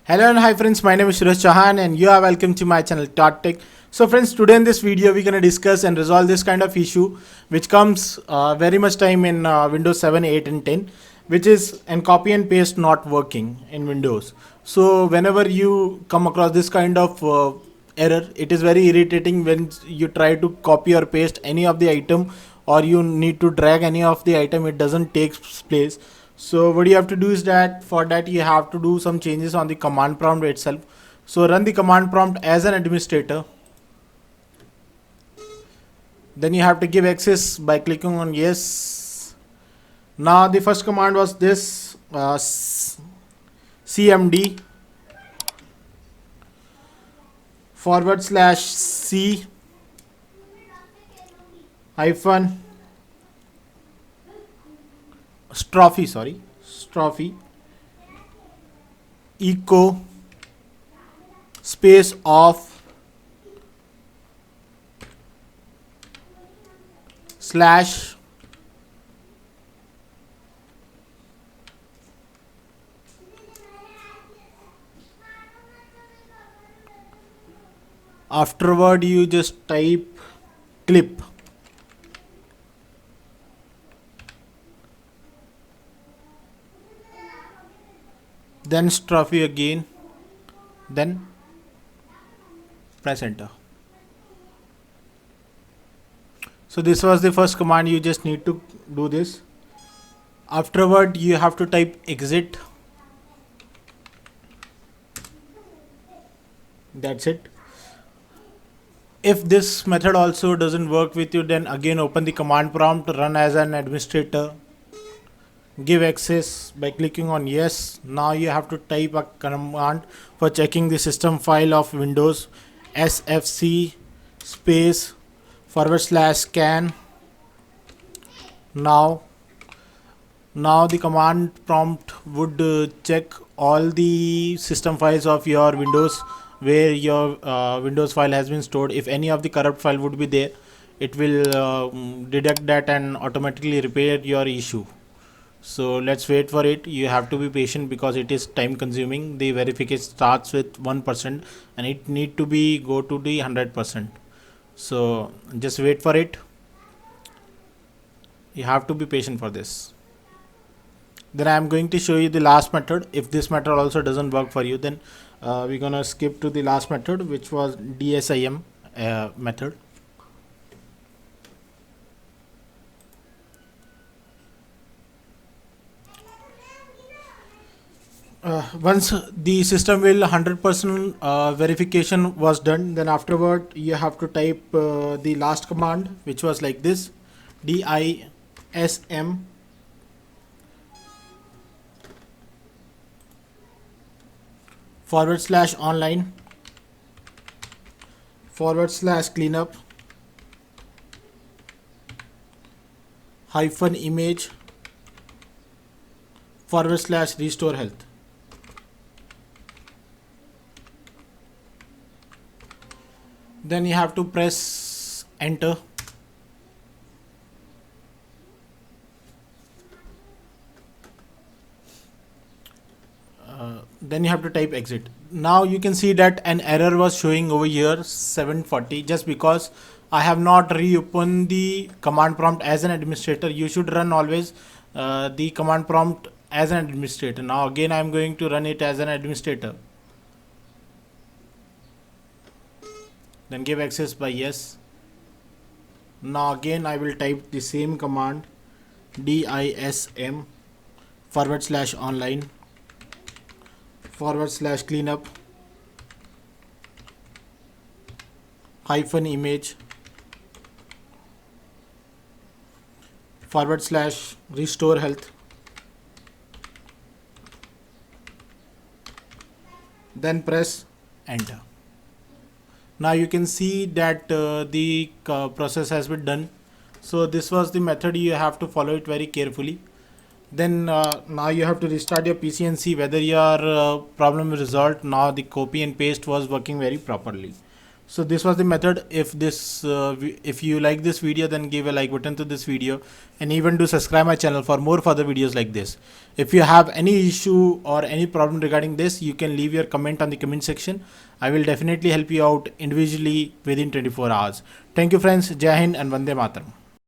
Hello and hi friends, my name is Suresh Chauhan and you are welcome to my channel Tech. So friends, today in this video we're gonna discuss and resolve this kind of issue which comes very much time in Windows 7, 8 and 10, which is an copy and paste not working in Windows. So whenever you come across this kind of error, it is very irritating when you try to copy or paste any of the item, or you need to drag any of the item, it doesn't take place. So what you have to do is that for that you have to do some changes on the command prompt itself. So run the command prompt as an administrator. Then you have to give access by clicking on yes. Now the first command was this cmd /c hyphen strophy echo space off slash afterward you just type clip. Then strophy again, then press enter. So this was the first command, you just need to do this. Afterward you have to type exit. That's it. If this method also doesn't work with you, then again open the command prompt, run as an administrator, give access by clicking on yes. Now you have to type a command for checking the system file of Windows, sfc space /scan. Now the command prompt would check all the system files of your Windows where your Windows file has been stored. If any of the corrupt file would be there, it will detect that and automatically repair your issue. So let's wait for it. You have to be patient because it is time consuming. The verification starts with 1% and it need to be go to the 100%. So just wait for it. You have to be patient for this. Then I am going to show you the last method. If this method also doesn't work for you, then we're gonna skip to the last method, which was DSIM method. Once the system will 100% verification was done, then afterward you have to type the last command, which was like this: DISM /online /cleanup -image /restore health. Then you have to press enter. Then you have to type exit. Now you can see that an error was showing over here 740, just because I have not reopened the command prompt as an administrator. You should run always the command prompt as an administrator. Now again I am going to run it as an administrator. Then give access by yes. Now again I will type the same command, DISM /online /cleanup -image /restore health. Then press enter. Now you can see that the process has been done. So this was the method. You have to follow it very carefully. Then now you have to restart your PC and see whether your problem is resolved. Now the copy and paste was working very properly. So this was the method. If you like this video, then give a like button to this video, and even do subscribe my channel for more further videos like this. If you have any issue or any problem regarding this, you can leave your comment on the comment section. I will definitely help you out individually within 24 hours. Thank you friends. Jai Hind and Vande Mataram.